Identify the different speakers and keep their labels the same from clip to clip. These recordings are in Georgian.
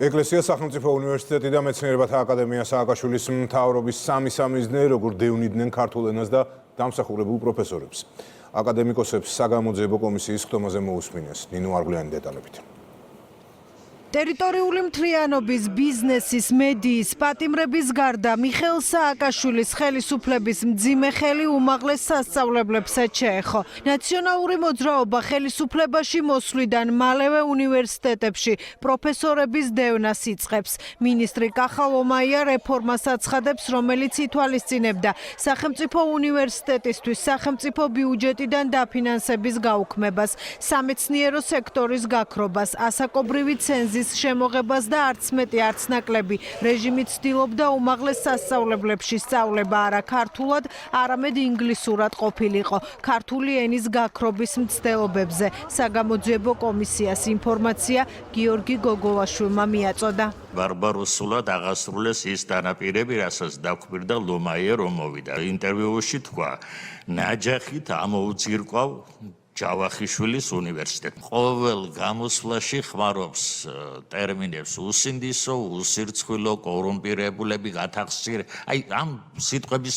Speaker 1: ეკლესია სახელმწიფო უნივერსიტეტი და მეცნიერებათა აკადემია სააკაშვილის მთავრობის სამი სამიზნე როგორ დევნიდნენ ქართულ ენას და დამსახურებულ პროფესორებს. აკადემიკოსებს საგამოძიებო კომისიის ხდომაზე მოусმინეს. ნინო არგლიანი დეტალებით.
Speaker 2: ტერიტორიული მთლიანობის, ბიზნესის, მედიის, პატიმრების გარდა მიხეილ სააკაშვილის ხელისუფლების მძიმე ხელი უმაღლეს სასწავლებლებს შეეხო. ნაციონალური მოძრაობა ხელისუფლებაში მოსვლიდან მალევე უნივერსიტეტებში პროფესორების დევნას იწყებს. მინისტრი კახალ ომაია რეფორმას აცხადებს, რომელიც ითვალისწინებდა სახელმწიფო უნივერსიტეტისთვის სახელმწიფო ბიუჯეტიდან დაფინანსების გაუქმებას, სამეცნიერო სექტორის გაქრობას, ასაკობრივი ცენზის შემოღებას და არც მეტი არც ნაკლები რეჟიმი ცდილობდა უმაღლეს სასწავლებლებში სწავლება არა ქართულად, არამედ ინგლისურად ყოფილიყო. ქართული ენის გაქრობის მცდელობებზე საგამოძიებო კომისიას ინფორმაცია გიორგი გოგოვაშვილმა მიაწოდა.
Speaker 3: ბარბაროსულად აღასრულეს ის დანაპირები, რასაც დაგვირდა ლომაიე რომ მოვიდა. ინტერვიუში თქვა, ნაჯახით ამოუძირკვავ ჯავახიშვილის უნივერსიტეტი. ყოველ გამოსვლაში ხმარობს ტერმინებს უსინდისო, უსირცხვილო, კორუმპირებულები, გათახსირე. აი ამ სიტყვების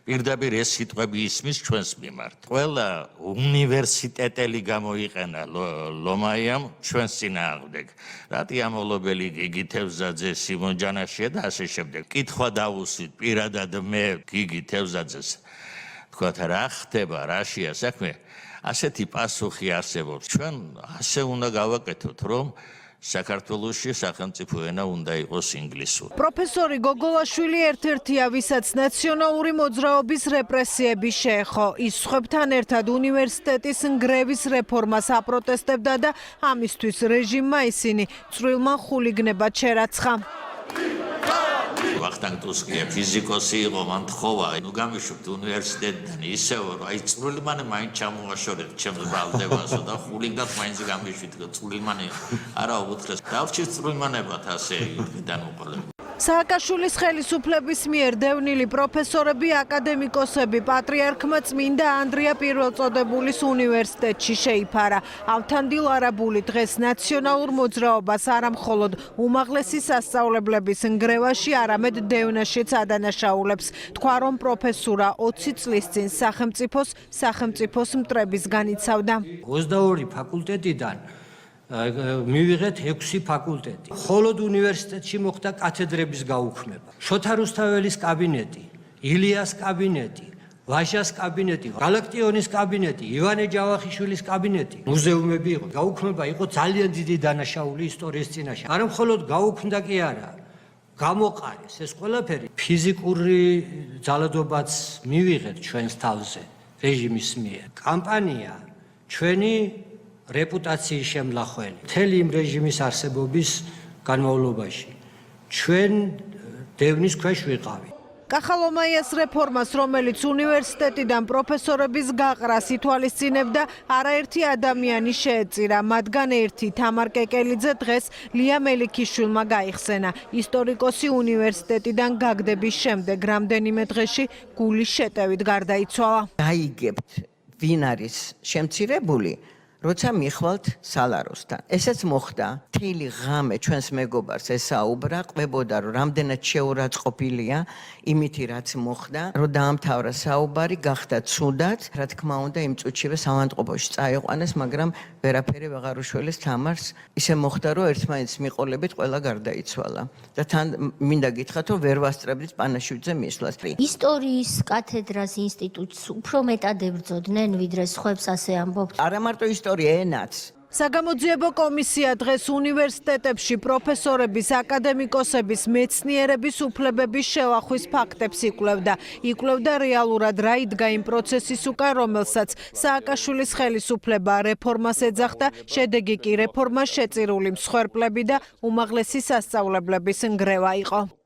Speaker 3: პირდაპირ ეს სიტყვები ისმის ჩვენს მიმართ. ყველა უნივერსიტეტელი გამოიყენა ლომაიამ ჩვენს წინააღმდეგ. რატი ამოლობელი გიგი თევზაძე, სიმონ ჯანაშია და ასე შემდეგ. კითხვა დავუსვით პირადად მე გიგი თევზაძეს. თქვათ რა ხდება, რაშია საქმე? ასეთი პასუხი არსებობს. ჩვენ ასე უნდა გავაკეთოთ, რომ საქართველოში სახელმწიფო ენა უნდა იყოს ინგლისური.
Speaker 2: პროფესორი გოგოვაშვილი ერთ-ერთია, ვისაც ნაციონალური მოძრაობის რეპრესიები შეეხო. ის სხვებთან ერთად უნივერსიტეტის ნგრევის რეფორმას აპროტესტებდა და ამისთვის რეჟიმმა ისინი წვრილმან ხულიგნებად შერაცხა.
Speaker 3: ვახტანგ ტუსკია ფიზიკოსი იყო, მან თხოვა, ნუ გამიშვებთ უნივერსიტეტიდან ისევ, რომ აი წვრილმანი მაინც ჩამოაშორეთ ჩემს ბრალდებასო და ხულიგნად მაინც გამიშვით, წვრილმანი არა უთხრეს. დავრჩით წვრილმანებად ასე იუდიდან უყოლები.
Speaker 2: სააკაშვილის ხელისუფლების მიერ დევნილი პროფესორები, აკადემიკოსები პატრიარქმა წმინდა ანდრია პირველწოდებულის უნივერსიტეტში შეიფარა. ავთანდილ არაბული დღეს ნაციონალურ მოძრაობას არა მხოლოდ უმაღლესი სასწავლებლების ნგრევაში, არამედ დევნაშიც ადანაშაულებს. თქვა, რომ პროფესურა 20 წლის წინ სახელმწიფოს მტრების განიცავდა.
Speaker 4: 22 ფაკულტეტიდან მივიღეთ 6 ფაკულტეტი. მხოლოდ უნივერსიტეტში მოხდა კათედრების გაუქმება. შოთა რუსთაველის კაბინეტი, ილიას კაბინეტი, ვაჟას კაბინეტი, გალაქტიონის კაბინეტი, ივანე ჯავახიშვილის კაბინეტი, მუზეუმები იყო. გაუქმება იყო ძალიან დიდი დანაშაული ისტორიის წინაშე. არა მხოლოდ გაუქმდა კი არა, გამოყარეს ეს ყველაფერი. ფიზიკური ძალადობაც მივიღეთ ჩვენს თავზე რეჟიმის მიერ. კამპანია ჩვენი რეპუტაციის შემლახველი. მთელი იმ რეჟიმის არსებობის განმავლობაში ჩვენ დევნის ქვეშ ვიყავით.
Speaker 2: კახალ ომაიას რეფორმას, რომელიც უნივერსიტეტიდან პროფესორების გაყრას ითვალისწინებდა, არაერთი ადამიანი შეეწირა. მათგან ერთი თამარ კეკელიძე დღეს ლია მელიქიშვილმა გაიხსენა. ისტორიკოსი უნივერსიტეტიდან გაგდების შემდეგ რამდენიმე დღეში გულის შეტევით გარდაიცვალა.
Speaker 5: გაიგებთ ვინ არის შემცირებული? როცა მიხვალთ სალაროსთან. ესეც მოხდა. თილი ღამე ჩვენს მეგობარს ესაუბრა, ყვებოდა რომ რამდენად შეურაცხყოფილია იმითი რაც მოხდა, რომ დაამთავრა საუბარი, გახდა ცუდად. რა თქმა უნდა, იმ წუთშივე სამანტყოფოში წაიყვანეს, მაგრამ ვერაფერი ვეღარ უშველეს თამარს. ისე მოხდა, რომ ერთმანეთს მიყოლებით ყველა გარდაიცვალა. და თან მინდა გითხრათ, რომ ვერ ვასწრებდით პანაშვიდზე მისვლას.
Speaker 6: ისტორიის კათედრას ინსტიტუტს უფრო მეტად ებრძოდნენ, ვიდრე სხვებს ასე ამბობთ.
Speaker 5: არა მარტო ენაც.
Speaker 2: საგამოძიებო კომისია დღეს უნივერსიტეტებში პროფესორების, აკადემიკოსების, მეცნიერების უფლებების შელახვის ფაქტებს იკვლევდა. იკვლევდა რეალურად რა იდგა იმ პროცესის უკან, რომელსაც სააკაშვილის ხელისუფლება რეფორმას ეძახდა, შედეგი კი რეფორმას შეწირული მსხვერპლები და უმაღლესი სასწავლებლების ნგრევა იყო.